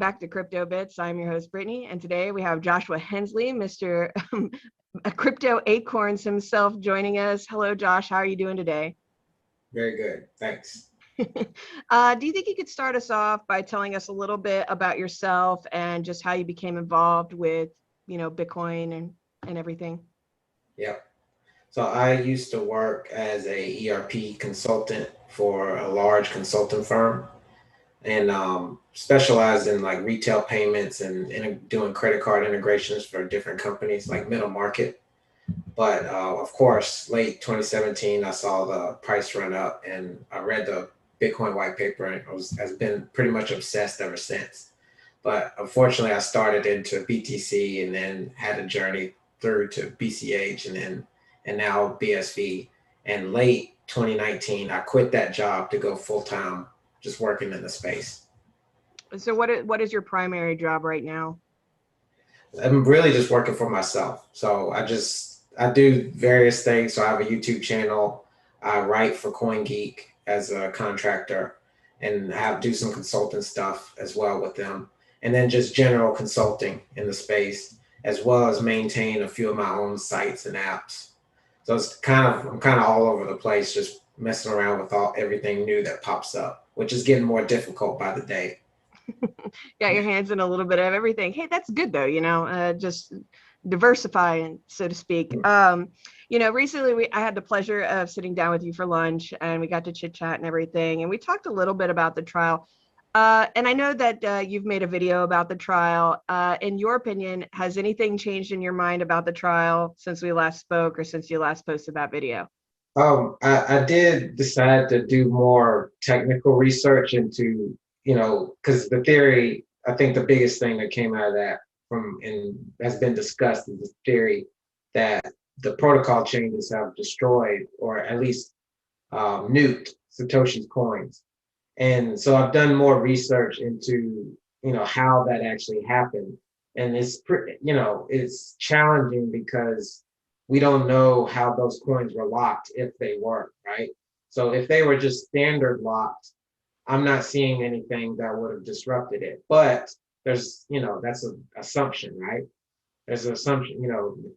back to Crypto Bits. I'm your host, Brittany, and today we have Joshua Henslee, Mr. Crypto Acorns himself, joining us. Hello, Josh. How are you doing today? Very good. Thanks. Do you think you could start us off by telling us a little bit about yourself and just how you became involved with, Bitcoin and everything? Yep. So I used to work as a ERP consultant for a large consulting firm and specialized in like retail payments and doing credit card integrations for different companies like middle market. But of course, late 2017, I saw the price run up and I read the Bitcoin white paper and has been pretty much obsessed ever since. But unfortunately, I started into BTC and then had a journey through to BCH and now BSV. And late 2019, I quit that job to go full time, just working in the space. So what is your primary job right now? I'm really just working for myself. So I do various things. So I have a YouTube channel. I write for CoinGeek as a contractor and do some consulting stuff as well with them. And then just general consulting in the space, as well as maintain a few of my own sites and apps. So I'm kind of all over the place, just messing around with everything new that pops up, which is getting more difficult by the day. Got your hands in a little bit of everything. Hey, that's good though, just diversifying, so to speak. Recently I had the pleasure of sitting down with you for lunch and we got to chit chat and everything. And we talked a little bit about the trial. And I know that you've made a video about the trial. In your opinion, has anything changed in your mind about the trial since we last spoke or since you last posted that video? I did decide to do more technical research into, because the theory, I think the biggest thing that came out of that and has been discussed is the theory that the protocol changes have destroyed or at least nuked Satoshi's coins. And so I've done more research into, how that actually happened. And it's challenging because we don't know how those coins were locked if they were, right? So if they were just standard locked, I'm not seeing anything that would have disrupted it. But that's an assumption, right? There's an assumption,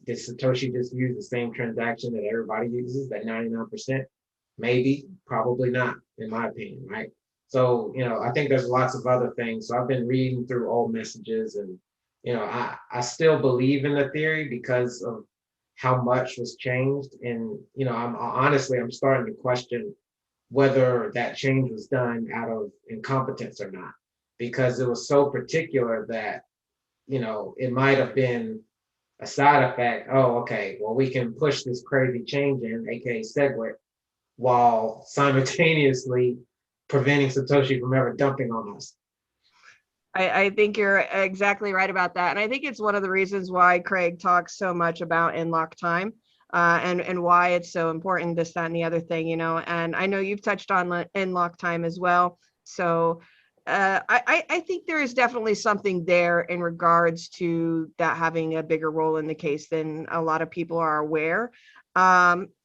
did Satoshi just use the same transaction that everybody uses, that 99%? Maybe, probably not, in my opinion, right? So, I think there's lots of other things. So I've been reading through old messages and, I still believe in the theory because of how much was changed. And, I'm starting to question whether that change was done out of incompetence or not, because it was so particular that, it might have been a side effect. Oh, okay, well, we can push this crazy change in, aka SegWit, while simultaneously preventing Satoshi from ever dumping on us. I think you're exactly right about that. And I think it's one of the reasons why Craig talks so much about in-lock time and why it's so important, this, that, and the other thing, and I know you've touched on in-lock time as well. So I think there is definitely something there in regards to that having a bigger role in the case than a lot of people are aware.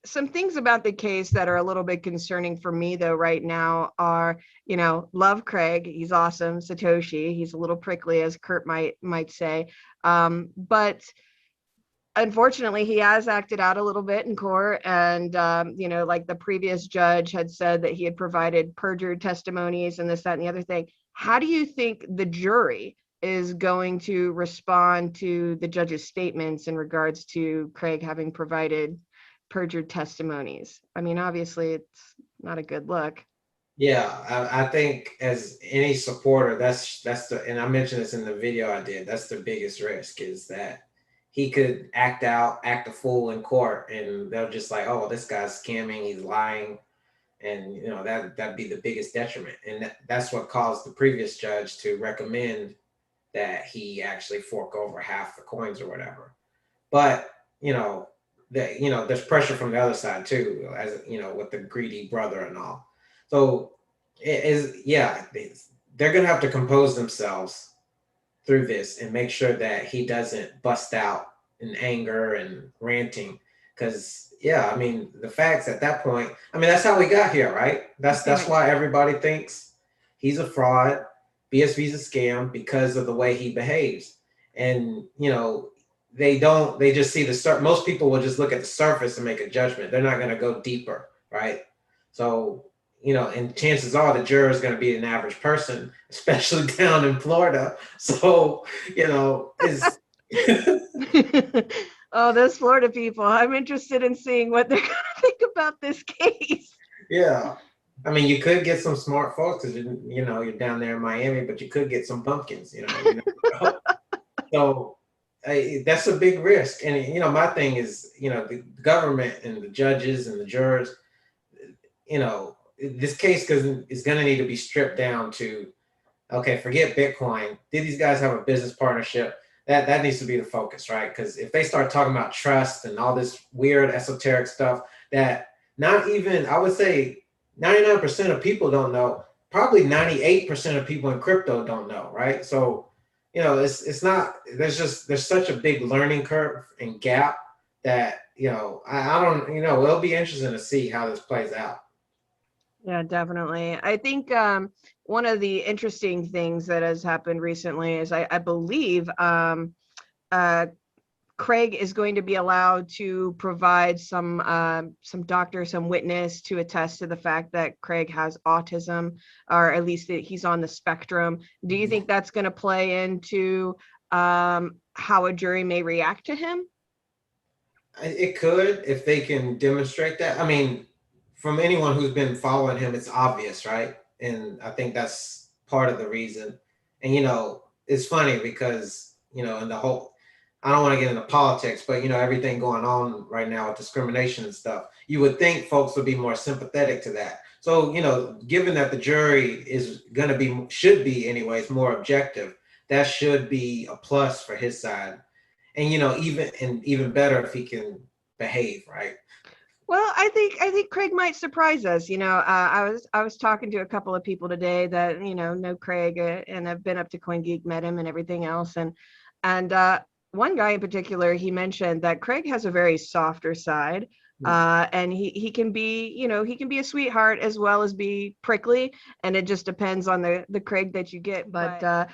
Some things about the case that are a little bit concerning for me though right now are, love Craig, he's awesome. Satoshi, he's a little prickly, as Kurt might say, but unfortunately he has acted out a little bit in court, and like the previous judge had said that he had provided perjured testimonies and this, that, and the other thing. How do you think the jury is going to respond to the judge's statements in regards to Craig having provided perjured testimonies? I mean, obviously it's not a good look. Yeah, I think as any supporter, and I mentioned this in the video I did, that's the biggest risk, is that he could act a fool in court, and they're just like, oh, this guy's scamming, he's lying, and that'd be the biggest detriment. And that's what caused the previous judge to recommend that he actually fork over half the coins or whatever. But there's pressure from the other side too, as with the greedy brother and all. So they're gonna have to compose themselves through this and make sure that he doesn't bust out in anger and ranting. Because the facts at that point, that's how we got here, right? That's why everybody thinks he's a fraud, BSV's a scam because of the way he behaves. And, they just see most people will just look at the surface and make a judgment. They're not going to go deeper, right? So, and chances are the juror is going to be an average person, especially down in Florida. So, is Oh, those Florida people. I'm interested in seeing what they're going to think about this case. yeah. I mean, you could get some smart folks because you're down there in Miami, but you could get some pumpkins, you know. So that's a big risk. And my thing is, the government and the judges and the jurors, this case is going to need to be stripped down to, okay, forget Bitcoin. Did these guys have a business partnership? That needs to be the focus, right? Because if they start talking about trust and all this weird esoteric stuff that not even, I would say 99% of people don't know, probably 98% of people in crypto don't know, right? So, it's not, there's such a big learning curve and gap that, I don't, it'll be interesting to see how this plays out. Yeah, definitely. I think one of the interesting things that has happened recently is I believe Craig is going to be allowed to provide some doctor, some witness to attest to the fact that Craig has autism, or at least that he's on the spectrum. Do you think that's going to play into how a jury may react to him? It could, if they can demonstrate that. I mean, from anyone who's been following him, it's obvious, right? And I think that's part of the reason. And it's funny because in the whole, I don't want to get into politics, but everything going on right now with discrimination and stuff, you would think folks would be more sympathetic to that. So given that the jury is should be anyways more objective, that should be a plus for his side. And even better if he can behave, right? Well, I think Craig might surprise us. I was talking to a couple of people today that know Craig, and have been up to CoinGeek, met him, and everything else. And one guy in particular, he mentioned that Craig has a very softer side, and he can be he can be a sweetheart as well as be prickly, and it just depends on the Craig that you get. But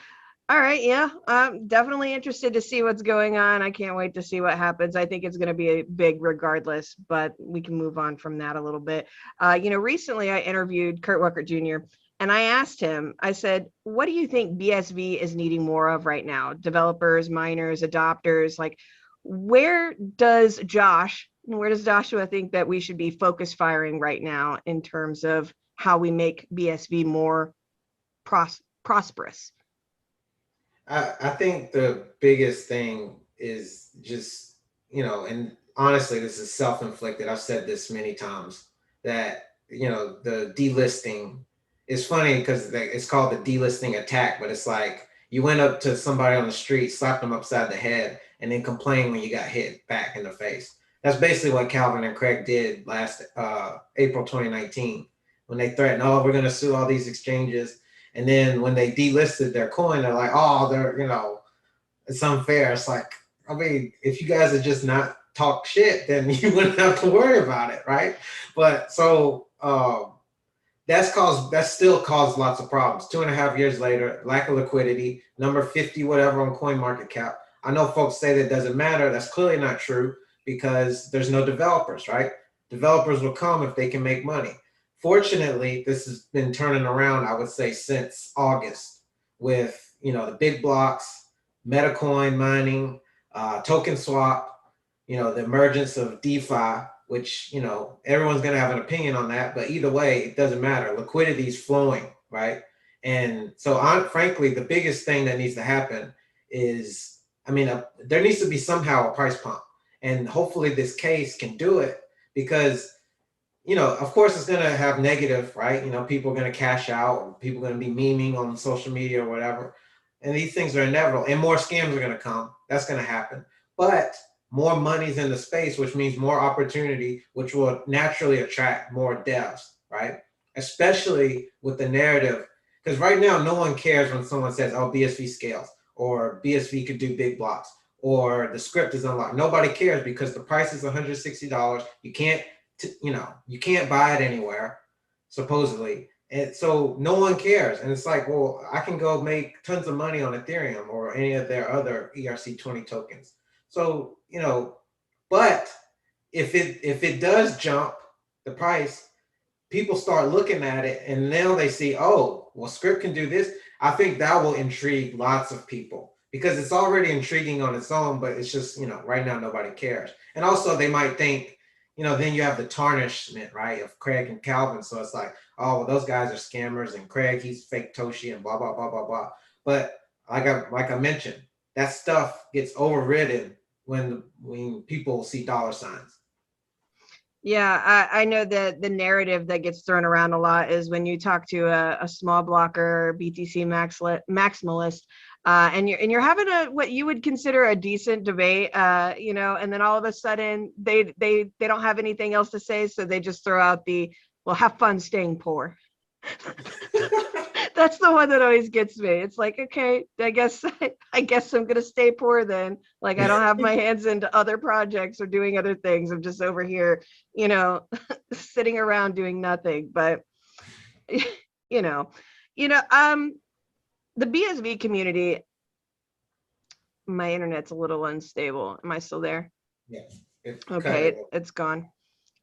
all right, yeah, I'm definitely interested to see what's going on. I can't wait to see what happens. I think it's going to be a big regardless, but we can move on from that a little bit. Recently I interviewed Kurt Wuckert Jr., and I asked him, I said, what do you think BSV is needing more of right now? Developers, miners, adopters, like where does Joshua think that we should be focus firing right now in terms of how we make BSV more prosperous? I think the biggest thing is just, and honestly, this is self-inflicted. I've said this many times that, the delisting is funny because it's called the delisting attack, but it's like you went up to somebody on the street, slapped them upside the head, and then complain when you got hit back in the face. That's basically what Calvin and Craig did last April 2019 when they threatened, oh, we're going to sue all these exchanges. And then when they delisted their coin, they're like, oh, it's unfair. It's like, I mean, if you guys had just not talk shit, then you wouldn't have to worry about it, right? But so that's still caused lots of problems. 2.5 years later, lack of liquidity, number 50, whatever on CoinMarketCap. I know folks say that doesn't matter. That's clearly not true because there's no developers, right? Developers will come if they can make money. Fortunately, this has been turning around, I would say, since August with, the big blocks, Metacoin mining, token swap, the emergence of DeFi, which, everyone's going to have an opinion on that. But either way, it doesn't matter. Liquidity is flowing, right? And so, frankly, the biggest thing that needs to happen is, there needs to be somehow a price pump. And hopefully this case can do it because of course it's going to have negative, right? People are going to cash out, or people are going to be memeing on social media or whatever. And these things are inevitable, and more scams are going to come. That's going to happen. But more money's in the space, which means more opportunity, which will naturally attract more devs, right? Especially with the narrative. Because right now, no one cares when someone says, oh, BSV scales, or BSV could do big blocks, or the script is unlocked. Nobody cares because the price is $160. You can't buy it anywhere, supposedly. And so no one cares. And it's like, well, I can go make tons of money on Ethereum or any of their other ERC20 tokens. So, but if it does jump the price, people start looking at it and now they see, oh, well, Script can do this. I think that will intrigue lots of people because it's already intriguing on its own, but it's just, right now nobody cares. And also they might think, then you have the tarnishment, right, of Craig and Calvin. So it's like, oh, well, those guys are scammers and Craig, he's fake Toshi and blah, blah, blah, blah, blah. But like I mentioned, that stuff gets overridden when people see dollar signs. Yeah, I know that the narrative that gets thrown around a lot is when you talk to a small blocker BTC maximalist, and you're having what you would consider a decent debate, and then all of a sudden they don't have anything else to say, so they just throw out the, well, have fun staying poor. That's the one that always gets me. It's like, okay, I guess I'm gonna stay poor then. Like, I don't have my hands into other projects or doing other things. I'm just over here, sitting around doing nothing. But you know, the BSV community, my internet's a little unstable. Am I still there? Yeah. Okay, it's gone.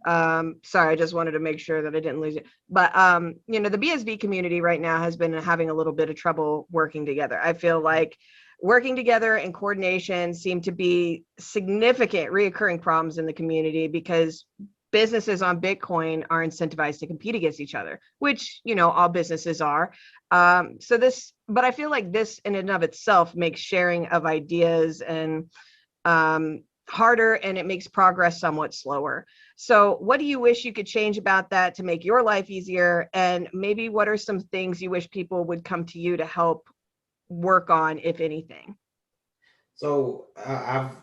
Sorry, I just wanted to make sure that I didn't lose it. But the BSV community right now has been having a little bit of trouble working together. I feel like working together and coordination seem to be significant reoccurring problems in the community because businesses on Bitcoin are incentivized to compete against each other, which all businesses are. But I feel like this in and of itself makes sharing of ideas and harder, and it makes progress somewhat slower. So what do you wish you could change about that to make your life easier? And maybe what are some things you wish people would come to you to help work on, if anything? So I've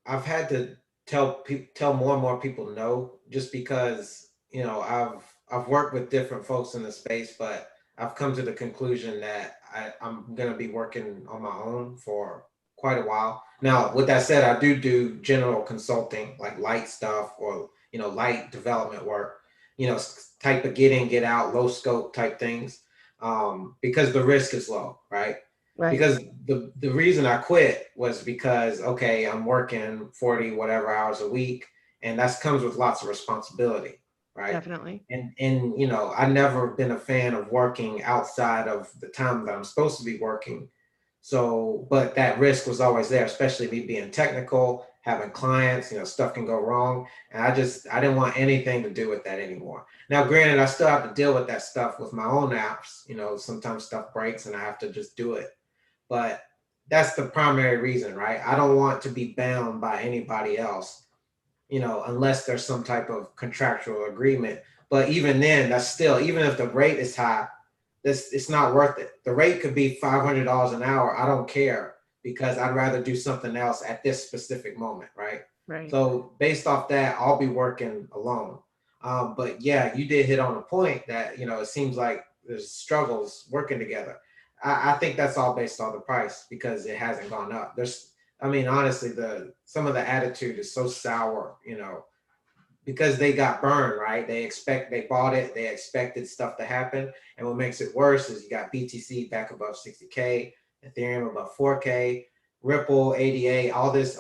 had to tell more and more people no, just because I've worked with different folks in the space, but I've come to the conclusion that I'm gonna be working on my own for quite a while. Now, with that said, I do general consulting, like light stuff or light development work, type of get in, get out, low scope type things, because the risk is low, right? Right. Because the reason I quit was because, okay, I'm working 40 whatever hours a week, and that comes with lots of responsibility, right? Definitely. And I never been a fan of working outside of the time that I'm supposed to be working. So, but that risk was always there, especially me being technical, having clients, stuff can go wrong. And I didn't want anything to do with that anymore. Now, granted, I still have to deal with that stuff with my own apps. Sometimes stuff breaks and I have to just do it. But that's the primary reason, right? I don't want to be bound by anybody else, unless there's some type of contractual agreement. But even then, that's still, even if the rate is high, it's not worth it. The rate could be $500 an hour. I don't care because I'd rather do something else at this specific moment, right? Right. So based off that, I'll be working alone. But yeah, you did hit on a point that, it seems like there's struggles working together. I think that's all based on the price because it hasn't gone up. Honestly, some of the attitude is so sour, because they got burned, right? They bought it, they expected stuff to happen. And what makes it worse is you got BTC back above 60K, Ethereum above 4K, Ripple, ADA, all these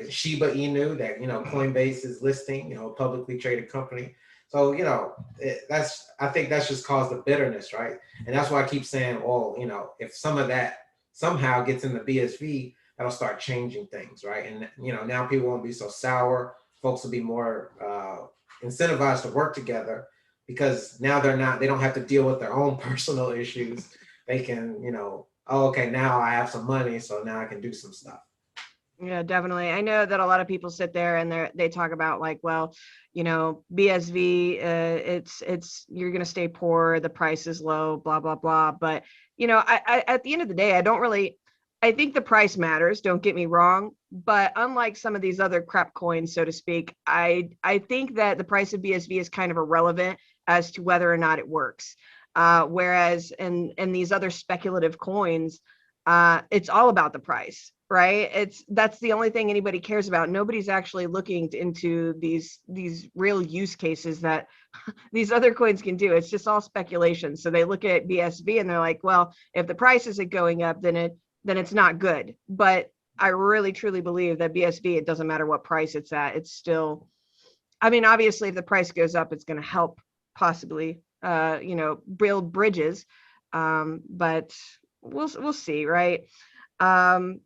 Shiba Inu that, Coinbase is listing, publicly traded company. So, I think that's just caused the bitterness, right? And that's why I keep saying, well, if some of that somehow gets in the BSV, that'll start changing things, right? And, now people won't be so sour. Folks will be more incentivized to work together because now they don't have to deal with their own personal issues. They can, oh, okay, now I have some money, so now I can do some stuff. Yeah, definitely. I know that a lot of people sit there and they talk about like, well, BSV, it's you're gonna stay poor, the price is low, blah blah blah. But I at the end of the day, I think the price matters. Don't get me wrong, but unlike some of these other crap coins, so to speak, I think that the price of BSV is kind of irrelevant as to whether or not it works. Whereas in these other speculative coins, it's all about the price, right? That's the only thing anybody cares about. Nobody's actually looking into these real use cases that these other coins can do. It's just all speculation. So they look at BSV and they're like, well, if the price isn't going up, then it's not good. But I really truly believe that BSV, it doesn't matter what price it's at, it's still, I mean, obviously if the price goes up, it's going to help possibly build bridges. But we'll see, right? Um,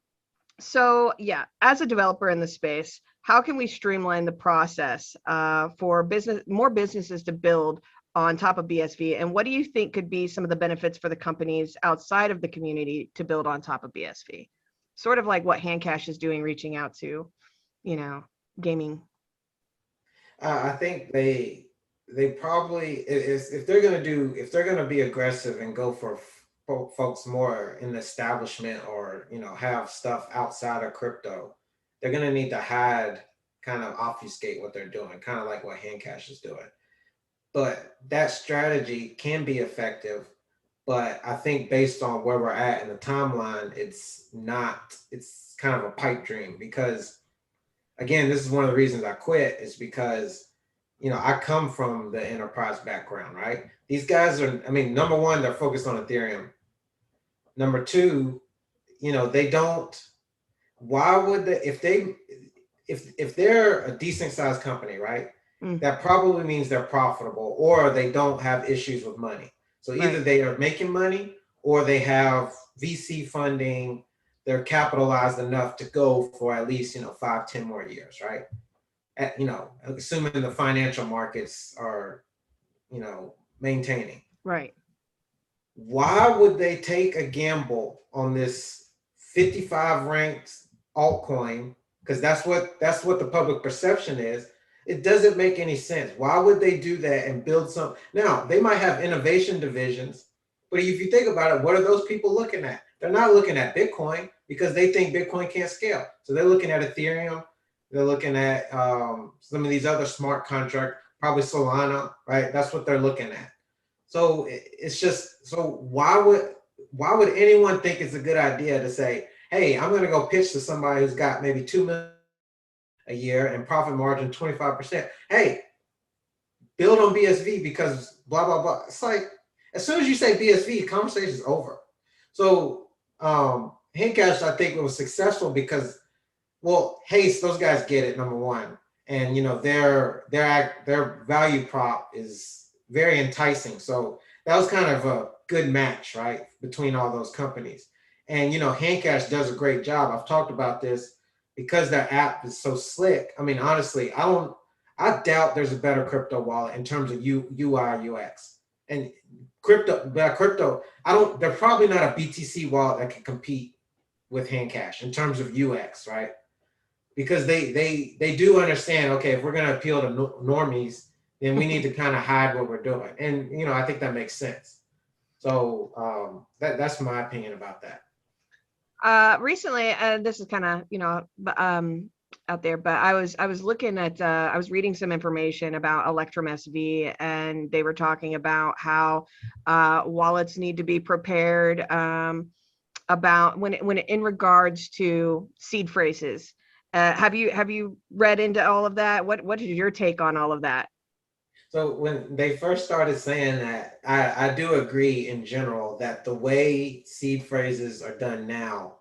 so yeah, as a developer in the space, how can we streamline the process for more businesses to build on top of BSV? And what do you think could be some of the benefits for the companies outside of the community to build on top of BSV? Sort of like what Handcash is doing, reaching out to, gaming. I think they probably, if they're gonna be aggressive and go for folks more in the establishment, or have stuff outside of crypto, they're gonna need to hide, kind of obfuscate what they're doing, kind of like what Handcash is doing. But that strategy can be effective. But I think based on where we're at in the timeline, it's not. It's kind of a pipe dream, because again, this is one of the reasons I quit, is because, I come from the enterprise background, right? These guys are, I mean, number one, they're focused on Ethereum. Number two, they don't, why would they, if they're a decent sized company, right? That probably means they're profitable, or they don't have issues with money. So either they are making money, or they have VC funding, they're capitalized enough to go for at least 5-10 more years, right? Assuming the financial markets are maintaining. Right. Why would they take a gamble on this 55 ranked altcoin? Because that's what the public perception is. It doesn't make any sense. Why would they do that and build some? Now, they might have innovation divisions, but if you think about it, what are those people looking at? They're not looking at Bitcoin, because they think Bitcoin can't scale. So they're looking at Ethereum. They're looking at some of these other smart contracts, probably Solana, right? That's what they're looking at. So it's just, so why would anyone think it's a good idea to say, hey, I'm going to go pitch to somebody who's got maybe 2 million a year and profit margin 25%. Hey, build on BSV because blah, blah, blah. It's like, as soon as you say BSV, conversation is over. So Handcash, I think, was successful because, well, Haste, those guys get it, number one. And, their value prop is very enticing. So that was kind of a good match, right, between all those companies. And, Handcash does a great job. I've talked about this, because their app is so slick. I mean, honestly, I doubt there's a better crypto wallet in terms of UI, UX. And crypto, they're probably not a BTC wallet that can compete with Handcash in terms of UX, right? Because they do understand, okay, if we're going to appeal to normies, then we need to kind of hide what we're doing. And, I think that makes sense. So that's my opinion about that. Recently, this is kind of out there, but I was looking at I was reading some information about Electrum SV, and they were talking about how wallets need to be prepared about when in regards to seed phrases. Have you read into all of that? What is your take on all of that? So when they first started saying that, I do agree in general that the way seed phrases are done now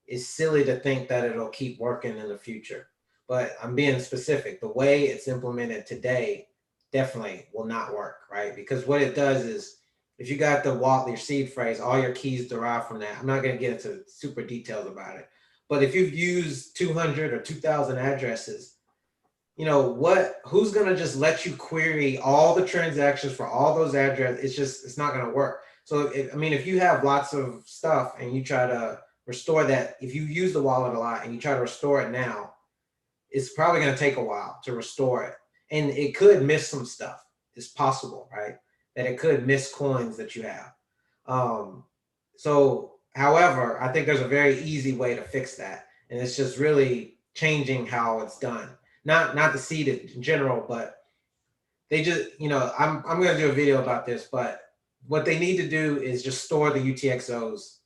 is silly to think that it'll keep working in the future. But I'm being specific. The way it's implemented today definitely will not work, right? Because what it does is, if you got the wallet, your seed phrase, all your keys derive from that. I'm not going to get into super details about it. But if you've used 200 or 2,000 addresses, who's going to just let you query all the transactions for all those addresses? It's not going to work. So, if you have lots of stuff and you try to restore that, if you use the wallet a lot and you try to restore it now, it's probably going to take a while to restore it. And it could miss some stuff. It's possible, right? That it could miss coins that you have. However, I think there's a very easy way to fix that. And it's just really changing how it's done. Not the seed in general, but they just, I'm going to do a video about this, but what they need to do is just store the UTXOs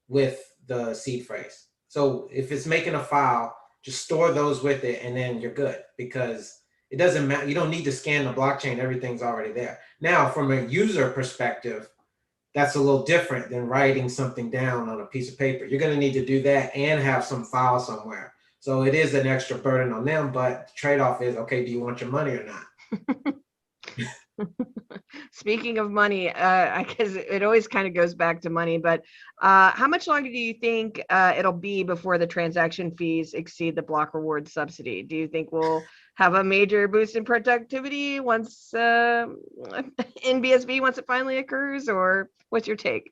with the seed phrase. So if it's making a file, just store those with it and then you're good, because it doesn't matter. You don't need to scan the blockchain. Everything's already there. Now, from a user perspective, that's a little different than writing something down on a piece of paper. You're going to need to do that and have some file somewhere. So it is an extra burden on them, but the trade-off is, okay, do you want your money or not? Speaking of money, I guess it always kind of goes back to money, but how much longer do you think it'll be before the transaction fees exceed the block reward subsidy? Do you think we'll have a major boost in productivity once in BSV once it finally occurs, or what's your take?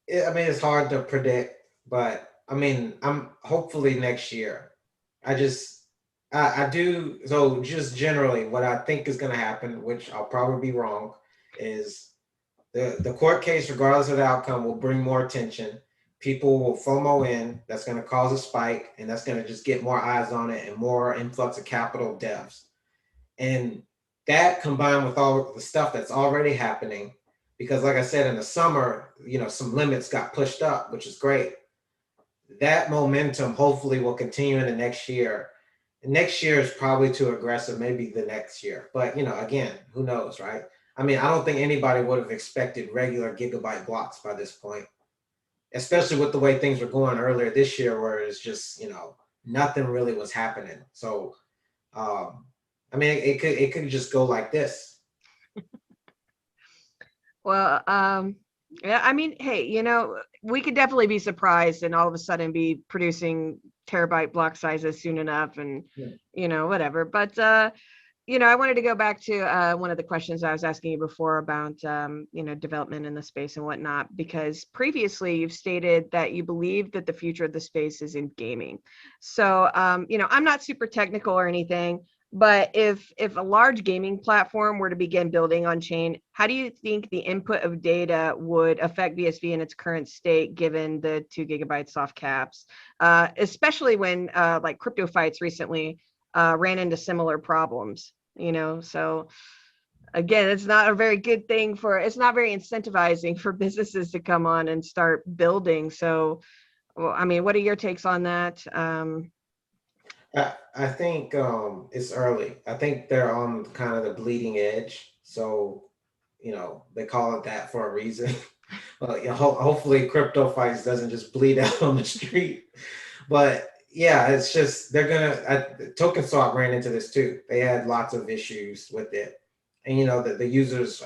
I mean, it's hard to predict, but I mean, I'm hopefully next year. I just, I do. So just generally, what I think is going to happen, which I'll probably be wrong, is the court case, regardless of the outcome, will bring more attention. People will FOMO in. That's going to cause a spike, and that's going to just get more eyes on it and more influx of capital devs. And that combined with all the stuff that's already happening, because like I said, in the summer, some limits got pushed up, which is great. That momentum hopefully will continue into next year. And next year is probably too aggressive, maybe the next year. But again, who knows, right? I mean, I don't think anybody would have expected regular gigabyte blocks by this point, especially with the way things were going earlier this year, where it's just, nothing really was happening. So I mean, it could just go like this. Well, yeah, I mean, hey, we could definitely be surprised and all of a sudden be producing terabyte block sizes soon enough and, Yeah. whatever. But, I wanted to go back to one of the questions I was asking you before about, development in the space and whatnot, because previously you've stated that you believe that the future of the space is in gaming. So, I'm not super technical or anything, but if a large gaming platform were to begin building on chain, how do you think the input of data would affect BSV in its current state, given the 2 gigabyte soft caps, especially when like crypto fights recently ran into similar problems, so again, it's not a very good thing it's not very incentivizing for businesses to come on and start building. So, well, I mean, what are your takes on that? I think it's early. I think they're on kind of the bleeding edge. So, they call it that for a reason. Well, hopefully crypto fights doesn't just bleed out on the street. But yeah, it's just Token Swap ran into this too. They had lots of issues with it. And the users,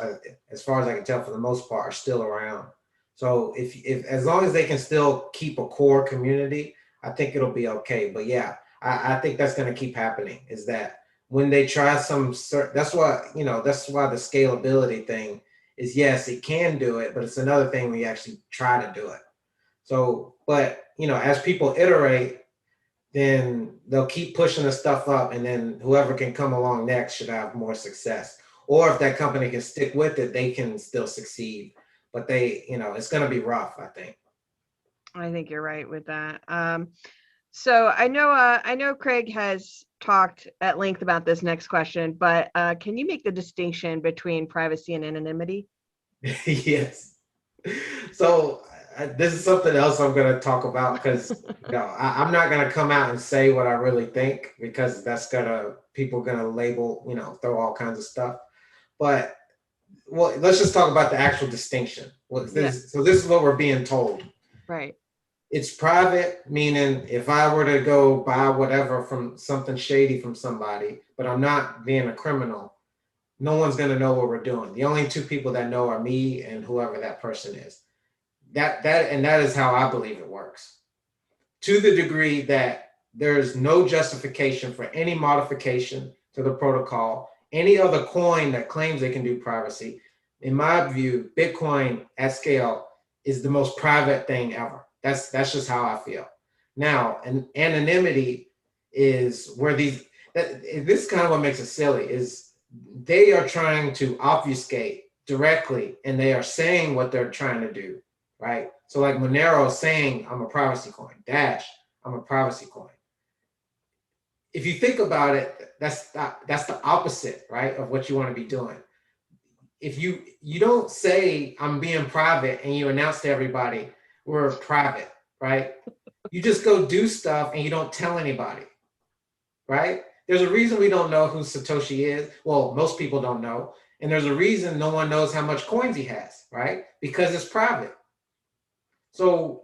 as far as I can tell, for the most part, are still around. So if as long as they can still keep a core community, I think it'll be okay. But yeah, I think that's going to keep happening, is that when they try that's why the scalability thing is, yes, it can do it, but it's another thing when you actually try to do it. So, but as people iterate, then they'll keep pushing the stuff up, and then whoever can come along next should have more success. Or if that company can stick with it, they can still succeed. But it's going to be rough, I think. I think you're right with that. So I know Craig has talked at length about this next question, but can you make the distinction between privacy and anonymity? Yes. So this is something else I'm going to talk about, because I'm not going to come out and say what I really think, because people are going to label, throw all kinds of stuff. But let's just talk about the actual distinction. So this is what we're being told. Right. It's private, meaning if I were to go buy whatever from something shady from somebody, but I'm not being a criminal, no one's going to know what we're doing. The only 2 people that know are me and whoever that person is. That is how I believe it works. To the degree that there's no justification for any modification to the protocol, any other coin that claims they can do privacy, in my view, Bitcoin at scale is the most private thing ever. That's just how I feel. Now, and anonymity is where this is kind of what makes it silly, is they are trying to obfuscate directly, and they are saying what they're trying to do, right? So like Monero is saying, I'm a privacy coin. Dash, I'm a privacy coin. If you think about it, that's the opposite, right, of what you want to be doing. If you don't say I'm being private and you announce to everybody we're private, right? you just go do stuff and you don't tell anybody, right? There's a reason we don't know who Satoshi is. Well, most people don't know. And there's a reason no one knows how much coins he has, right? Because it's private. So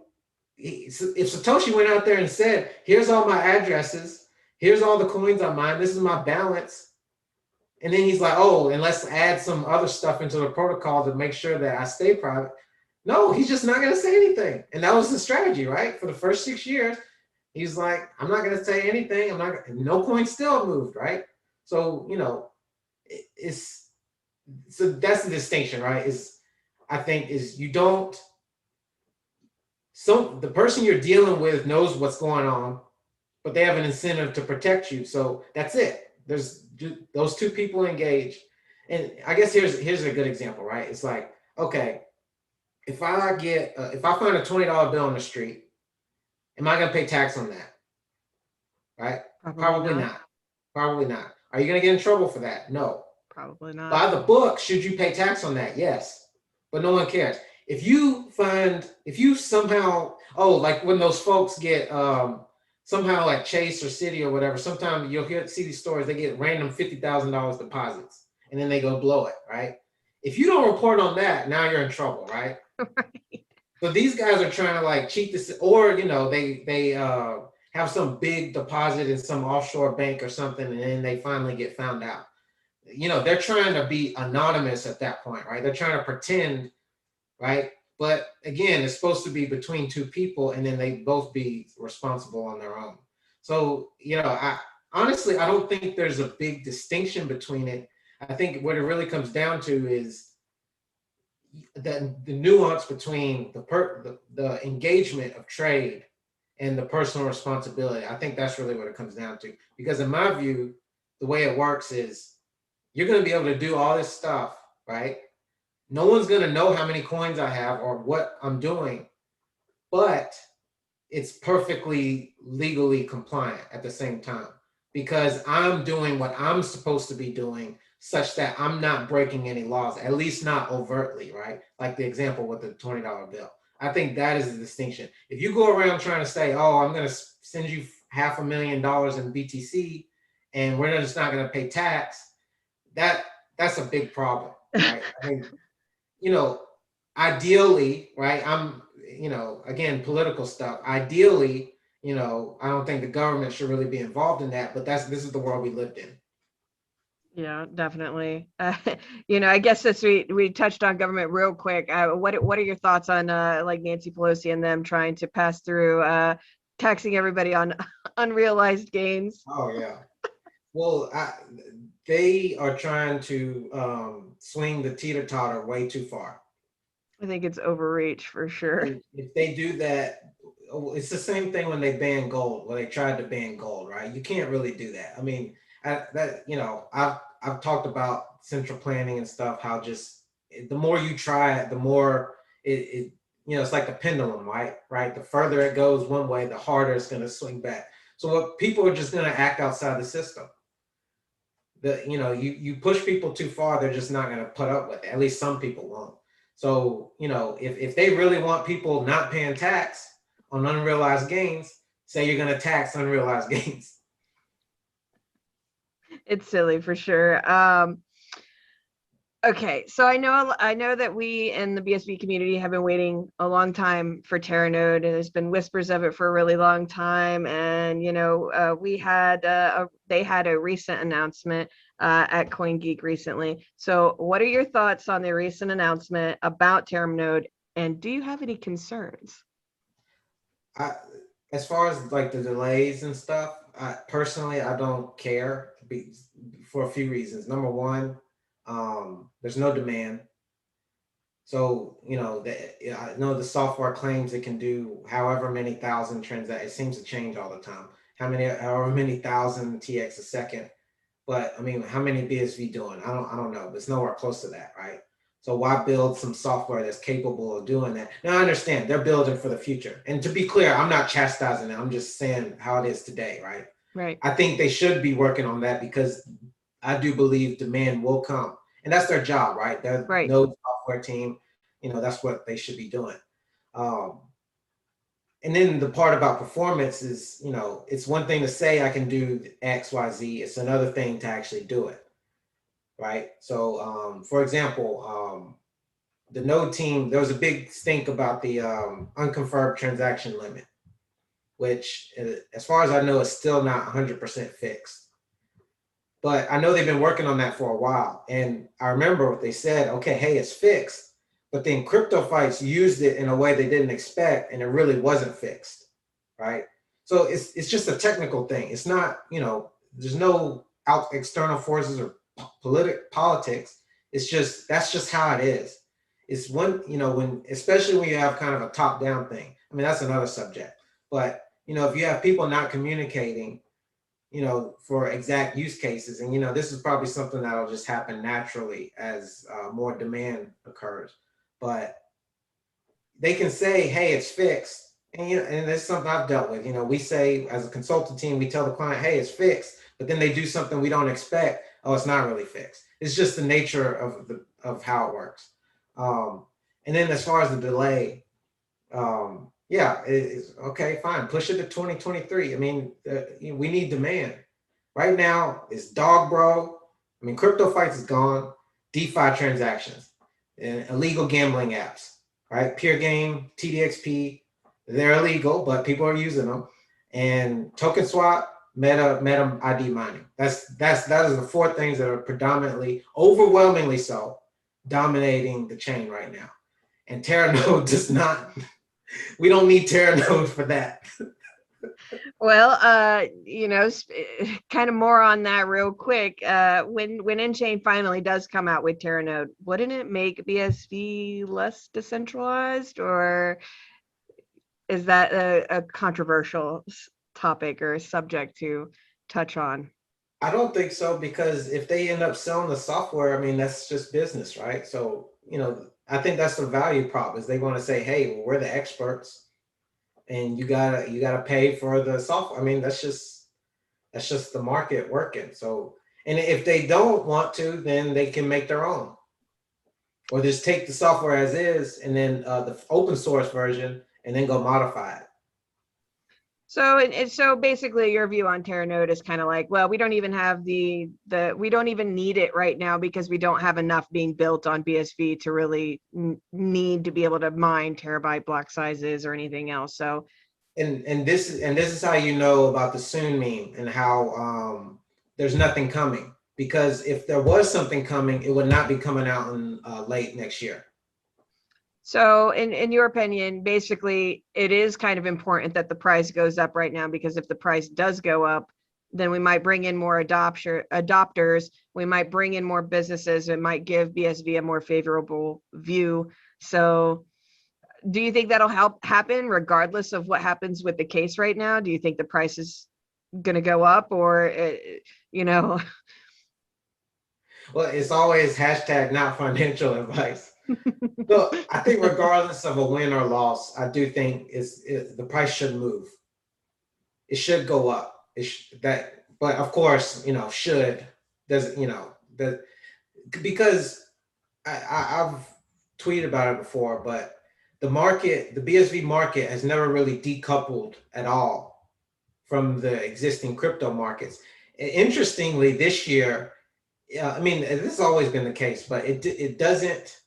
if Satoshi went out there and said, here's all my addresses, here's all the coins on mine, this is my balance. And then he's like, oh, and let's add some other stuff into the protocol to make sure that I stay private. No, he's just not going to say anything. And that was the strategy, right? For the first 6 years, he's like, I'm not going to say anything. I'm not, no coin still moved, right? So, you know, so that's the distinction, right? I think you don't, so the person you're dealing with knows what's going on, but they have an incentive to protect you. So that's it. There's those two people engaged. And I guess here's a good example, right? It's like, okay, if I find a $20 bill on the street, am I going to pay tax on that? Right? Probably not. Probably not. Are you going to get in trouble for that? No. Probably not. By the book, should you pay tax on that? Yes. But no one cares. If you somehow, like when those folks get somehow like Chase or Citi or whatever, sometimes you'll see these stories, they get random $50,000 deposits and then they go blow it, right? If you don't report on that, now you're in trouble, right? Right. So these guys are trying to like cheat this, or you know, they have some big deposit in some offshore bank or something, and then they finally get found out. You know, they're trying to be anonymous at that point, right? They're trying to pretend, right? But again, it's supposed to be between two people, and then they both be responsible on their own. So, you know, I honestly, I don't think there's a big distinction between it. I think what it really comes down to is the nuance between the engagement of trade and the personal responsibility. I think that's really what it comes down to. Because in my view, the way it works is you're going to be able to do all this stuff, right? No one's going to know how many coins I have or what I'm doing, but it's perfectly legally compliant at the same time because I'm doing what I'm supposed to be doing such that I'm not breaking any laws, at least not overtly, right? Like the example with the $20 bill. I think that is the distinction. If you go around trying to say, oh, I'm going to send you $500,000 in BTC and we're just not going to pay tax, that's a big problem, right? I mean, you know, ideally, right? You know, again, political stuff. Ideally, you know, I don't think the government should really be involved in that, but this is the world we lived in. Yeah, definitely. You know, I guess since we touched on government real quick, what are your thoughts on like Nancy Pelosi and them trying to pass through taxing everybody on unrealized gains? Oh yeah. Well, they are trying to swing the teeter-totter way too far. I think it's overreach for sure. And if they do that, it's the same thing when they banned gold, when they tried to ban gold, right? You can't really do that. I mean, you know, I've talked about central planning and stuff, how just the more you try it, the more it you know, it's like the pendulum, right? Right. The further it goes one way, the harder it's going to swing back. So what people are just going to act outside the system. You know, you push people too far, they're just not going to put up with it. At least some people won't. So, you know, if they really want people not paying tax on unrealized gains, say you're going to tax unrealized gains. It's silly for sure. Okay, so I know that we in the BSB community have been waiting a long time for TerraNode, and there's been whispers of it for a really long time. And you know, they had a recent announcement at CoinGeek recently. So, what are your thoughts on the recent announcement about TerraNode, and do you have any concerns? As far as like the delays and stuff, personally, I don't care for a few reasons. Number one, there's no demand. So, you know, I know the software claims it can do however many thousand transactions. It seems to change all the time. However many thousand TX a second. But I mean, how many BSV doing? I don't know, but it's nowhere close to that, right? So why build some software that's capable of doing that? Now I understand they're building for the future. And to be clear, I'm not chastising them. I'm just saying how it is today, right? Right. I think they should be working on that because I do believe demand will come. And that's their job, right? They're node software team. You know, that's what they should be doing. and then the part about performance is, it's one thing to say I can do X, Y, Z. It's another thing to actually do it, right? So, for example, the node team, there was a big stink about the unconfirmed transaction limit, which, as far as I know, is still not 100% fixed. But I know they've been working on that for a while. And I remember what they said, okay, hey, it's fixed. But then CryptoFights used it in a way they didn't expect, and it really wasn't fixed, right? So it's just a technical thing. It's not, there's no external forces or politics. It's just, that's just how it is. It's especially when you have kind of a top-down thing. I mean, that's another subject. But, if you have people not communicating, for exact use cases, and, this is probably something that'll just happen naturally as more demand occurs. But they can say, hey, it's fixed. And, and that's something I've dealt with. We say, as a consultant team, we tell the client, hey, it's fixed. But then they do something we don't expect. Oh, it's not really fixed. It's just the nature of how it works. And then as far as the delay, yeah, it's okay, fine. Push it to 2023. I mean, we need demand. Right now, it's dog bro. I mean, CryptoFights is gone. DeFi transactions and illegal gambling apps, right? Peer Game, TDXP, they're illegal, but people are using them. And token swap, meta ID mining. That is the four things that are predominantly, overwhelmingly so, dominating the chain right now. And TerraNode does not. We don't need TerraNode for that. Well, kind of more on that real quick. When InChain finally does come out with TerraNode, wouldn't it make BSV less decentralized, or is that a controversial topic or subject to touch on? I don't think so, because if they end up selling the software, I mean, that's just business, right? So, I think that's the value prop, is they want to say, hey, well, we're the experts, and you gotta pay for the software. I mean, that's just the market working. So, and if they don't want to, then they can make their own, or just take the software as is, and then the open source version, and then go modify it. So basically your view on TerraNode is kind of like, well, we don't even have we don't even need it right now, because we don't have enough being built on BSV to really need to be able to mine terabyte block sizes or anything else. So and this is how you know about the soon meme, and how there's nothing coming, because if there was something coming, it would not be coming out in late next year. So in your opinion, basically, it is kind of important that the price goes up right now, because if the price does go up, then we might bring in more adopters. We might bring in more businesses. It might give BSV a more favorable view. So do you think that'll happen regardless of what happens with the case right now? Do you think the price is going to go up, or, Well, it's always hashtag not financial advice. So I think regardless of a win or loss, I do think the price should move. It should go up. But of course, should does because I've tweeted about it before, but the BSV market has never really decoupled at all from the existing crypto markets. Interestingly, this year, I mean, this has always been the case, but it doesn't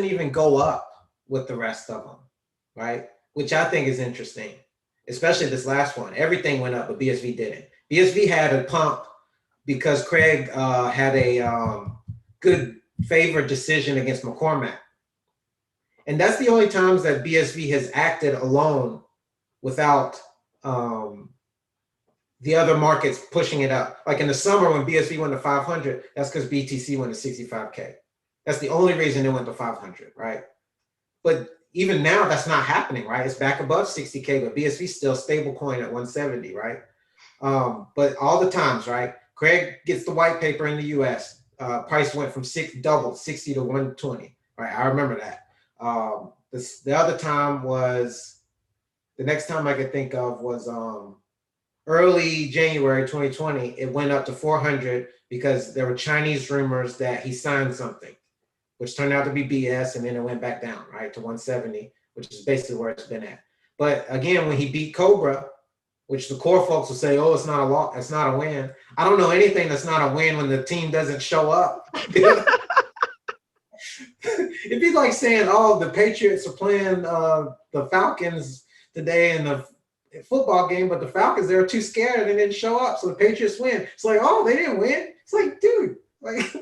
even go up with the rest of them, right? Which I think is interesting, especially this last one. Everything went up, but BSV didn't. BSV had a pump because Craig had a good favored decision against McCormack. And that's the only times that BSV has acted alone without the other markets pushing it up. Like in the summer when BSV went to 500, that's because BTC went to 65K. That's the only reason it went to 500, right? But even now, that's not happening, right? It's back above 60K, but BSV still stable coin at 170, right? But all the times, right? Craig gets the white paper in the US. Price went from doubled 60 to 120, right? I remember that. The other time was, the next time I could think of was early January 2020. It went up to 400 because there were Chinese rumors that he signed something, which turned out to be BS, and then it went back down, right, to 170. which is basically where it's been at. But again, when he beat Cobra, which the core folks will say, oh, it's not a loss, it's not a win. I don't know anything that's not a win when the team doesn't show up. It'd be like saying, oh, the Patriots are playing the Falcons today in the football game, but the Falcons, they were too scared and they didn't show up, so the Patriots win. It's like, oh, they didn't win. It's like, dude, like,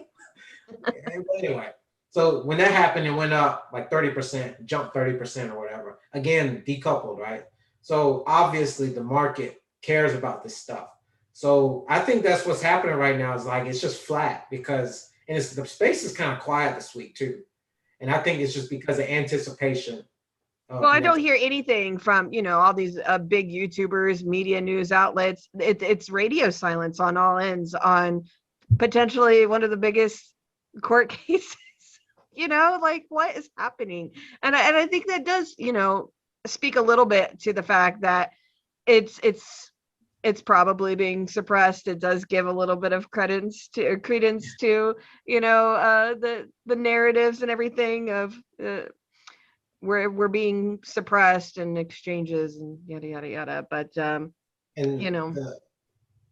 anyway. So when that happened, it went up like 30%, jumped 30% or whatever. Again, decoupled, right? So obviously the market cares about this stuff. So I think that's what's happening right now is like, it's just flat because, and it's, the space is kind of quiet this week too. And I think it's just because of anticipation. Well, I don't hear anything from, you know, all these big YouTubers, media news outlets. It's radio silence on all ends on potentially one of the biggest court cases. You know, like what is happening? And I think that does, you know, speak a little bit to the fact that it's probably being suppressed. It does give a little bit of credence to, you know, the narratives and everything of we're being suppressed and exchanges and yada yada yada. But and you know,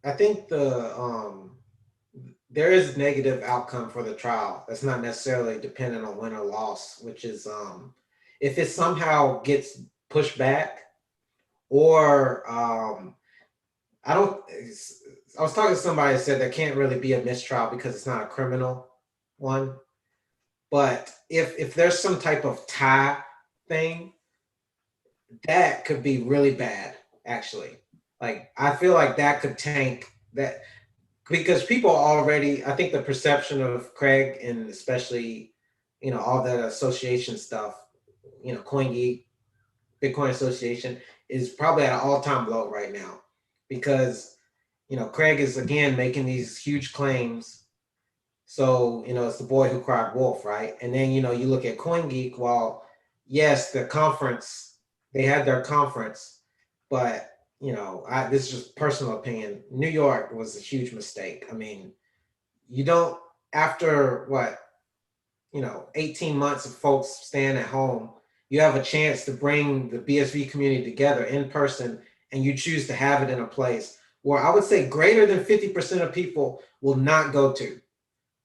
I think there is negative outcome for the trial. That's not necessarily dependent on win or loss, which is if it somehow gets pushed back, or I was talking to somebody that said there can't really be a mistrial because it's not a criminal one. But if there's some type of tie thing, that could be really bad, actually. Like, I feel like that could tank that, because people already, I think the perception of Craig, and especially, you know, all that association stuff, you know, CoinGeek, Bitcoin Association, is probably at an all-time low right now, because, you know, Craig is again making these huge claims. So, you know, it's the boy who cried wolf, right? And then, you know, you look at CoinGeek, well, yes, the conference, they had their conference, but, you know, this is just personal opinion. New York was a huge mistake. I mean, you don't, after what, you know, 18 months of folks staying at home, you have a chance to bring the BSV community together in person, and you choose to have it in a place where I would say greater than 50% of people will not go to,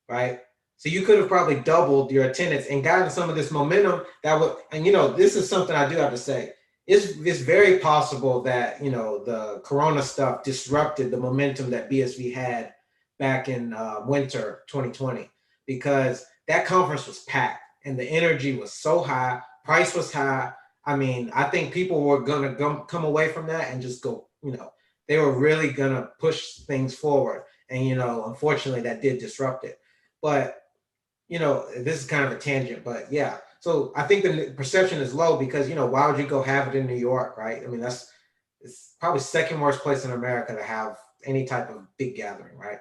right? So you could have probably doubled your attendance and gotten some of this momentum that would, and you know, this is something I do have to say. It's very possible that, you know, the Corona stuff disrupted the momentum that BSV had back in winter 2020, because that conference was packed and the energy was so high, price was high. I mean, I think people were gonna come away from that and just go, you know, they were really gonna push things forward. And, you know, unfortunately that did disrupt it. But, you know, this is kind of a tangent, but yeah. So I think the perception is low because, you know, why would you go have it in New York, right? I mean, it's probably second worst place in America to have any type of big gathering, right?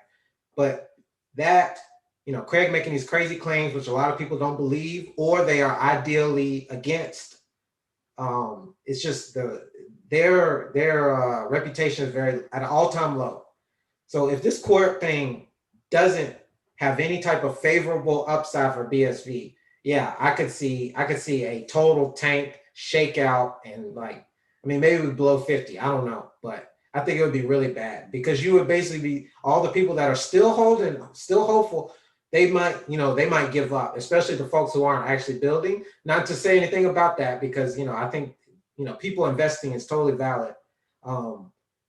But that, you know, Craig making these crazy claims, which a lot of people don't believe, or they are ideally against, it's just their reputation is very at an all-time low. So if this court thing doesn't have any type of favorable upside for BSV, yeah, I could see a total tank shakeout, and like, I mean, maybe we blow 50. I don't know, but I think it would be really bad, because you would basically be, all the people that are still holding, still hopeful, they might, you know, they might give up, especially the folks who aren't actually building. Not to say anything about that, because, you know, I think, you know, people investing is totally valid.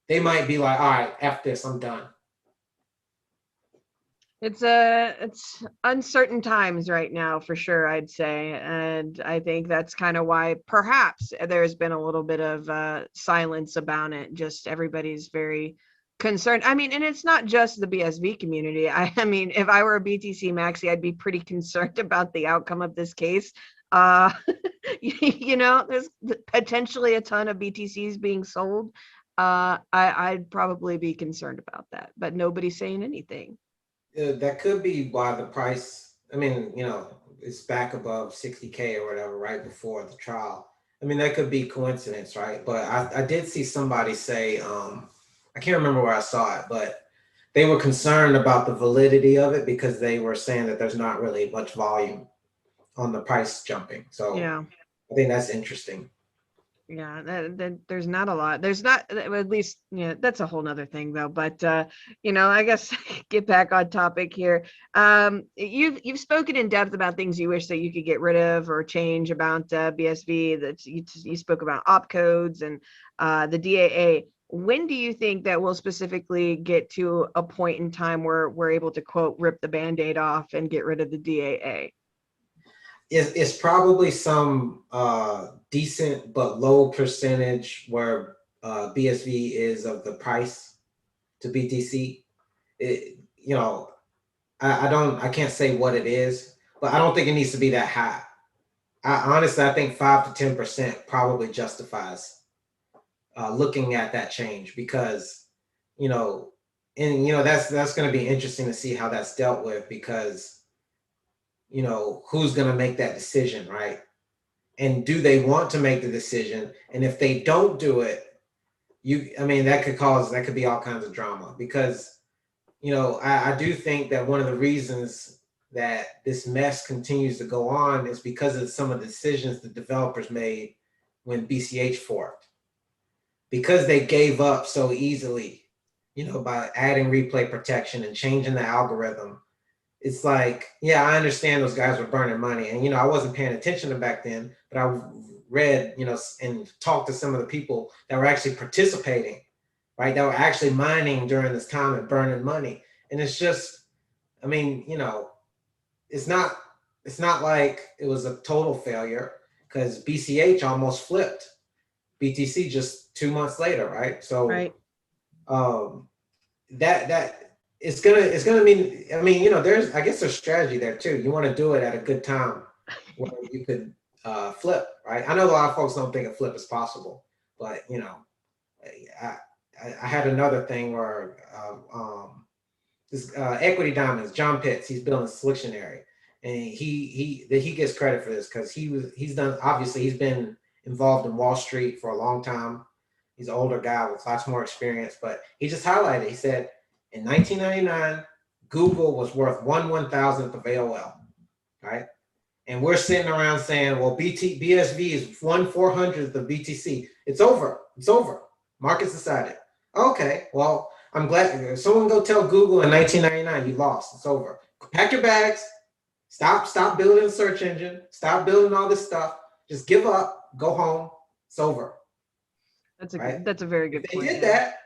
They might be like, all right, F this, I'm done. It's uncertain times right now for sure, I'd say. And I think that's kind of why perhaps there's been a little bit of silence about it. Just everybody's very concerned. I mean, and it's not just the BSV community. I mean, if I were a BTC maxi, I'd be pretty concerned about the outcome of this case. You know, there's potentially a ton of BTCs being sold. I'd probably be concerned about that, but nobody's saying anything. That could be why the price, I mean, you know, it's back above 60K or whatever right before the trial. I mean, that could be coincidence, right? But I did see somebody say, I can't remember where I saw it, but they were concerned about the validity of it because they were saying that there's not really much volume on the price jumping. So Yeah. I think that's interesting. Yeah, there's not a lot. There's not, at least, that's a whole nother thing though. But I guess get back on topic here. You've spoken in depth about things you wish that you could get rid of or change about BSV. That you spoke about opcodes and the DAA. When do you think that we'll specifically get to a point in time where we're able to, quote, rip the Band-Aid off and get rid of the DAA? It's probably some decent but low percentage where BSV is of the price to BTC. I can't say what it is, but I don't think it needs to be that high. Honestly, I think 5 to 10% probably justifies looking at that change, because that's going to be interesting to see how that's dealt with, because who's going to make that decision, right? And do they want to make the decision? And if they don't do it, that could be all kinds of drama, because I do think that one of the reasons that this mess continues to go on is because of some of the decisions the developers made when BCH forked, because they gave up so easily, by adding replay protection and changing the algorithm. It's like, yeah, I understand those guys were burning money, and I wasn't paying attention to back then, but I read, and talked to some of the people that were actually participating, right? That were actually mining during this time and burning money. And it's just, it's not like it was a total failure, because BCH almost flipped BTC just 2 months later, right? So Right. That it's gonna mean, there's, I guess, there's strategy there too. You want to do it at a good time where you could flip, right? I know a lot of folks don't think a flip is possible, but I had another thing where this Equity Diamonds, John Pitts, he's building Slictionary, and he gets credit for this, because he's been involved in Wall Street for a long time. He's an older guy with lots more experience, but he just highlighted, he said, in 1999, Google was worth 1/1000th of AOL, right? And we're sitting around saying, well, BSV is 1/400th of BTC. It's over. It's over. Markets decided. Okay, well, I'm glad. Someone go tell Google in 1999 you lost. It's over. Pack your bags. Stop building a search engine. Stop building all this stuff. Just give up. Go home. It's over. That's a very good point. They did that,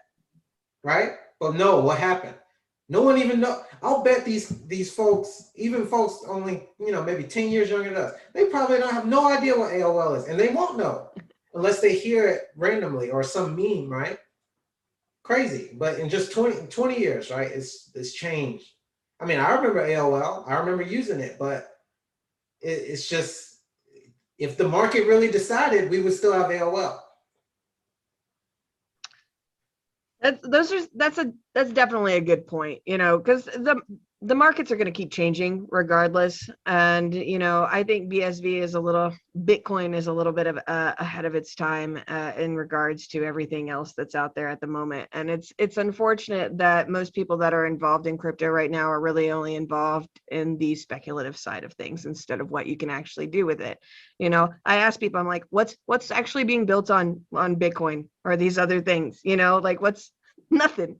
right? But no, what happened? No one even know. I'll bet these folks, even folks only, maybe 10 years younger than us, they probably don't have no idea what AOL is, and they won't know unless they hear it randomly or some meme, right? Crazy. But in just 20 years, right, it's changed. I remember AOL. I remember using it, but it's just, if the market really decided, we would still have AOL. That's definitely a good point, because the markets are going to keep changing regardless. And, I think Bitcoin is a little bit of ahead of its time in regards to everything else that's out there at the moment. And it's unfortunate that most people that are involved in crypto right now are really only involved in the speculative side of things instead of what you can actually do with it. I ask people, I'm like, what's actually being built on Bitcoin or these other things, like what's nothing.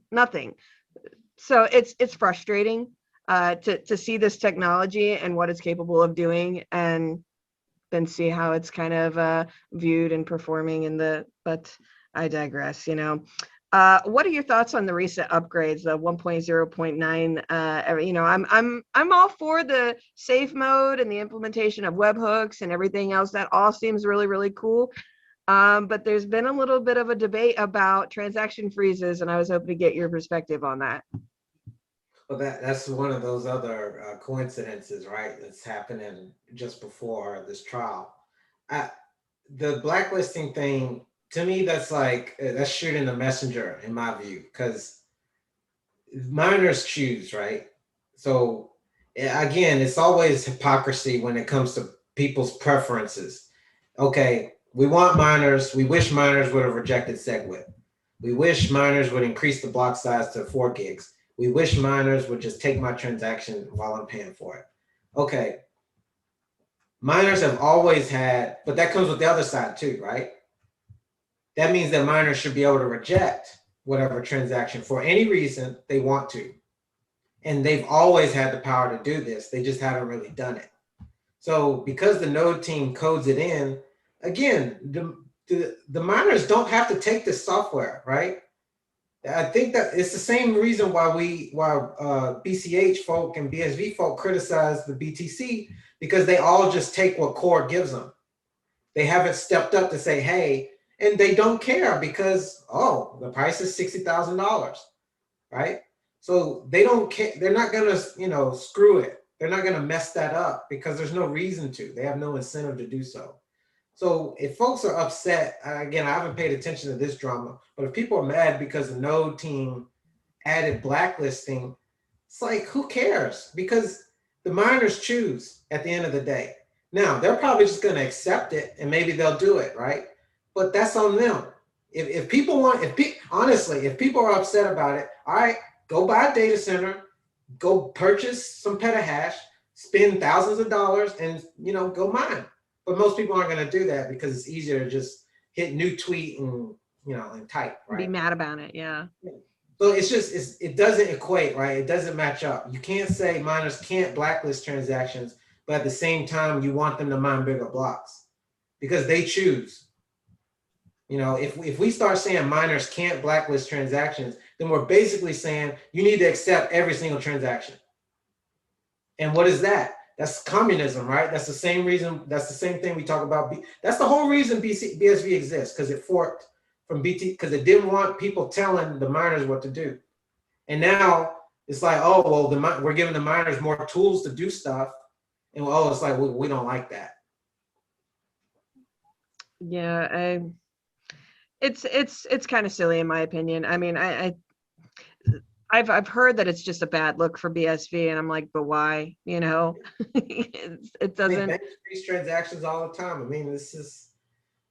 So it's frustrating to see this technology and what it's capable of doing, and then see how it's kind of viewed and performing but I digress. What are your thoughts on the recent upgrades, the 1.0.9? I'm all for the safe mode and the implementation of webhooks and everything else. That all seems really, really cool. But there's been a little bit of a debate about transaction freezes, and I was hoping to get your perspective on that. Well, that's one of those other coincidences, right? That's happening just before this trial. The blacklisting thing, to me, that's like, that's shooting the messenger in my view, because miners choose, right? So again, it's always hypocrisy when it comes to people's preferences. Okay, we want miners. We wish miners would have rejected SegWit. We wish miners would increase the block size to 4 gigs. We wish miners would just take my transaction while I'm paying for it. Okay, miners have always had, but that comes with the other side too, right? That means that miners should be able to reject whatever transaction for any reason they want to. And they've always had the power to do this. They just haven't really done it. So because the node team codes it in, again, the miners don't have to take this software, right? I think that it's the same reason why BCH folk and BSV folk criticize the BTC, because they all just take what core gives them. They haven't stepped up to say, hey, and they don't care because, oh, the price is $60,000, right? So they don't care. They're not going to, screw it. They're not going to mess that up because there's no reason to. They have no incentive to do so. So if folks are upset, again, I haven't paid attention to this drama, but if people are mad because the node team added blacklisting, it's like, who cares? Because the miners choose at the end of the day. Now, they're probably just going to accept it and maybe they'll do it, right? But that's on them. If people honestly, if people are upset about it, all right, go buy a data center, go purchase some petahash, spend thousands of dollars and, go mine. But most people aren't going to do that because it's easier to just hit new tweet and, and type, right? Be mad about it, yeah. So it doesn't equate, right? It doesn't match up. You can't say miners can't blacklist transactions, but at the same time, you want them to mine bigger blocks because they choose. If we start saying miners can't blacklist transactions, then we're basically saying you need to accept every single transaction. And what is that? That's communism, right? That's the same reason. That's the same thing we talk about. That's the whole reason BSV exists, because it forked from BT, because it didn't want people telling the miners what to do. And now it's like, oh, well, we're giving the miners more tools to do stuff. And it's like, we don't like that. Yeah, it's kind of silly in my opinion. I mean, I've heard that it's just a bad look for BSV, and I'm like, but why? It doesn't. They freeze transactions all the time. I mean, this is,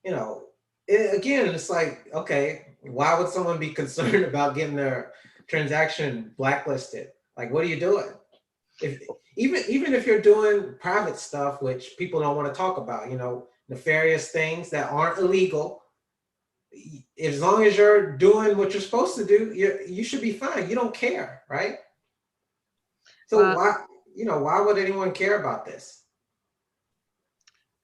again, it's like, okay, why would someone be concerned about getting their transaction blacklisted? Like, what are you doing? Even if you're doing private stuff, which people don't want to talk about, nefarious things that aren't illegal, as long as you're doing what you're supposed to do, you should be fine. You don't care, right? So why would anyone care about this?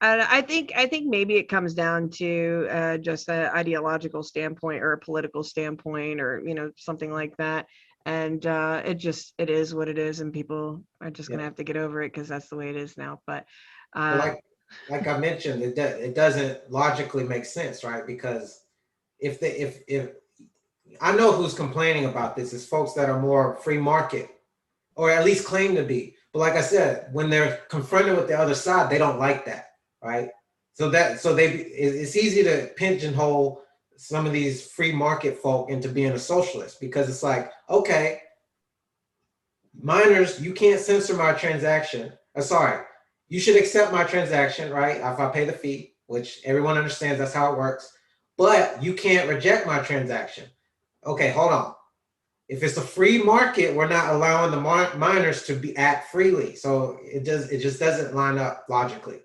And I think maybe it comes down to just an ideological standpoint or a political standpoint, or something like that. And it is what it is, and people are just gonna have to get over it because that's the way it is now. But like I mentioned, it doesn't logically make sense, right? Because if I know who's complaining about this is folks that are more free market, or at least claim to be. But like I said, when they're confronted with the other side, they don't like that, right? It's easy to pigeonhole some of these free market folk into being a socialist, because it's like, okay, miners, you can't censor my transaction. Sorry, you should accept my transaction, right? If I pay the fee, which everyone understands that's how it works. But you can't reject my transaction. Okay, hold on. If it's a free market, we're not allowing the miners to act freely. So it just doesn't line up logically.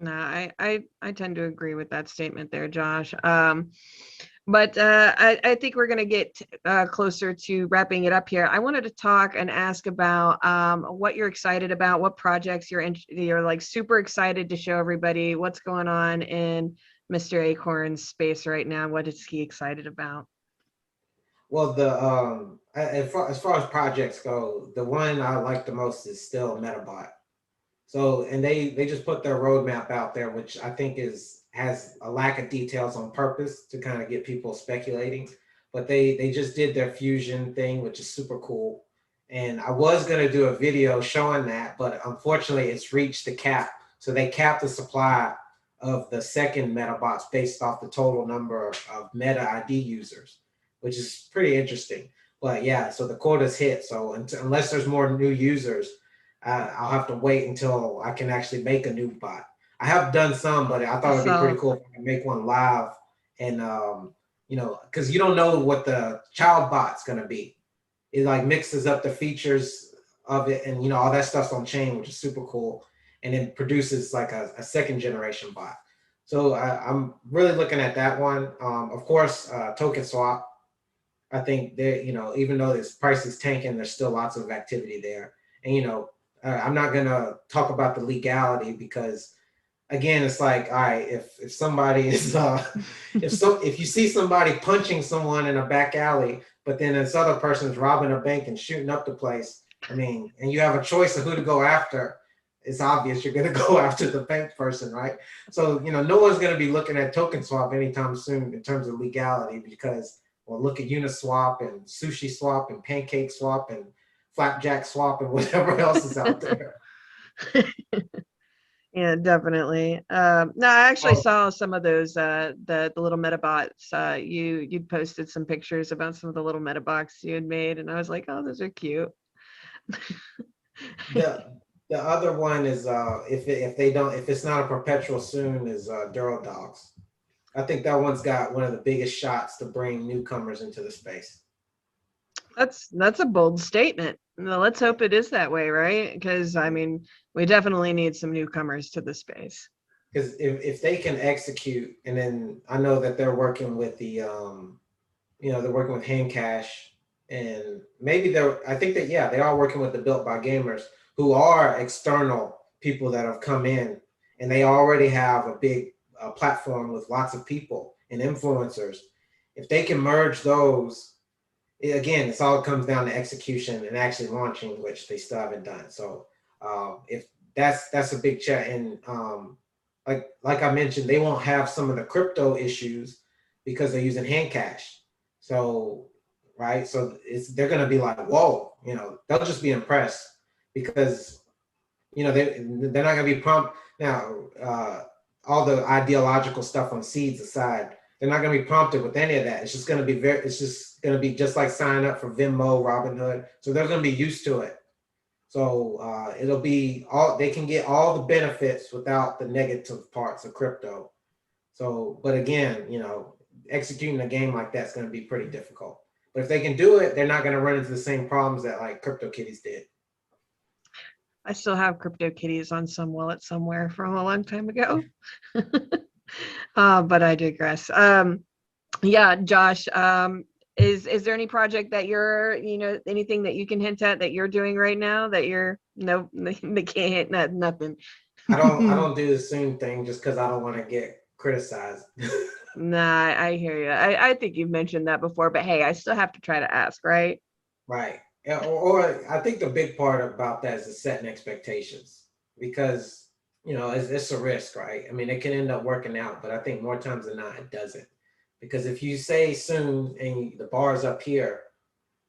No, I tend to agree with that statement there, Josh. But I think we're going to get closer to wrapping it up here. I wanted to talk and ask about what you're excited about, what projects you're like super excited to show everybody, what's going on in Mr. Acorn's space right now. What is he excited about? Well, as far as projects go, the one I like the most is still Metabot. So, and they just put their roadmap out there, which I think has a lack of details on purpose to kind of get people speculating. But they just did their fusion thing, which is super cool. And I was going to do a video showing that, but unfortunately it's reached the cap. So they capped the supply of the second Metabots based off the total number of Meta ID users, which is pretty interesting. But yeah, so the quota's hit. So unless there's more new users, I'll have to wait until I can actually make a new bot. I have done some, but I thought it'd be pretty cool if I could make one live, and because you don't know what the child bot's gonna be. It like mixes up the features of it, and all that stuff's on chain, which is super cool. and it produces like a second generation bot. So I'm really looking at that one. Of course, token swap. I think there, even though this price is tanking, there's still lots of activity there. And I'm not gonna talk about the legality because, again, it's like, all right, if somebody is if you see somebody punching someone in a back alley, but then this other person's robbing a bank and shooting up the place, I mean, and you have a choice of who to go after, it's obvious you're going to go after the bank person, right? So, no one's going to be looking at token swap anytime soon in terms of legality because, well, look at Uniswap and Sushi Swap and Pancake Swap and Flapjack Swap and whatever else is out there. Yeah, definitely. No, I actually Oh, saw some of those the little metabots. You posted some pictures about some of the little metabots you had made, and I was like, oh, those are cute. the other one is if it's not a perpetual soon is Duro Dogs. I think that one's got one of the biggest shots to bring newcomers into the space. That's a bold statement. Well, let's hope it is that way, right? Because I mean, we definitely need some newcomers to the space. Because if they can execute, and then I know that they're working with they're working with Handcash, and maybe I think that, yeah, they are working with the Built by Gamers, who are external people that have come in, and they already have a big platform with lots of people and influencers. If they can merge those, again, it's all comes down to execution and actually launching, which they still haven't done. So if that's a big chat, and like I mentioned, they won't have some of the crypto issues because they're using Handcash. So right, so they're gonna be like, whoa, they'll just be impressed because they're not gonna be prompt now. All the ideological stuff on seeds aside, they're not going to be prompted with any of that. It's just going to be it's just going to be just like signing up for Venmo, Robinhood. So they're going to be used to it. So it'll be they can get all the benefits without the negative parts of crypto. So, but again, executing a game like that's going to be pretty difficult. But if they can do it, they're not going to run into the same problems that like CryptoKitties did. I still have CryptoKitties on some wallet somewhere from a long time ago. But I digress. Yeah, Josh, is there any project that you're, anything that you can hint at that you're doing right now that you're they can't hint nothing? I don't do the soon thing just because I don't want to get criticized. Nah, I hear you. I think you've mentioned that before, but hey, I still have to try to ask, right? Right. Or I think the big part about that is the setting expectations, because it's a risk, right? I mean, it can end up working out, but I think more times than not it doesn't, because if you say soon and the bar is up here,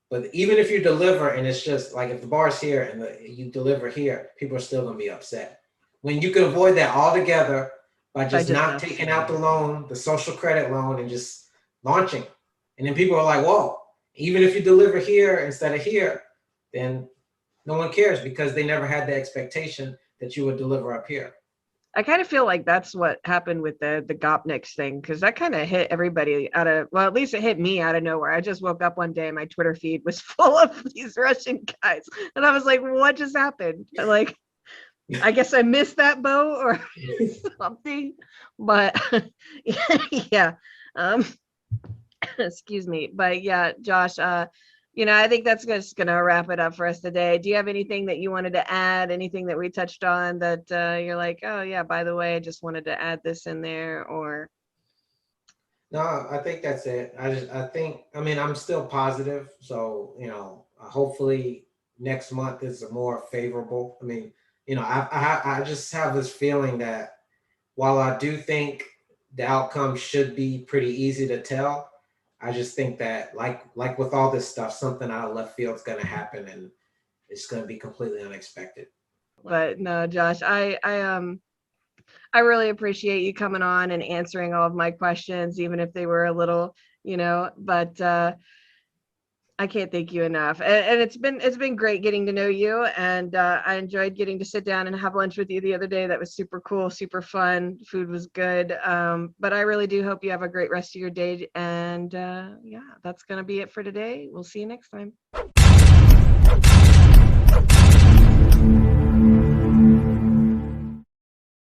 but even if you deliver and it's just like if the bar's here and you deliver here, people are still going to be upset. When you can avoid that altogether by just not taking out the loan, the social credit loan, and just launching, and then people are like, whoa. Even if you deliver here instead of here, then no one cares because they never had the expectation that you would deliver up here. I kind of feel like that's what happened with the Gopniks thing, because that kind of hit everybody well, at least it hit me out of nowhere. I just woke up one day and my Twitter feed was full of these Russian guys. And I was like, what just happened? Like, I guess I missed that boat or something. But yeah. Excuse me. But yeah, Josh, I think that's just going to wrap it up for us today. Do you have anything that you wanted to add? Anything that we touched on that you're like, oh yeah, by the way, I just wanted to add this in there? Or no, I think that's it. I mean, I'm still positive. So, hopefully next month is a more favorable. I mean, I just have this feeling that while I do think the outcome should be pretty easy to tell, I just think that like with all this stuff, something out of left field is going to happen and it's going to be completely unexpected. But no, Josh, I really appreciate you coming on and answering all of my questions, even if they were a little, but I can't thank you enough. And it's been great getting to know you. And I enjoyed getting to sit down and have lunch with you the other day. That was super cool, super fun. Food was good. But I really do hope you have a great rest of your day. And yeah, that's going to be it for today. We'll see you next time.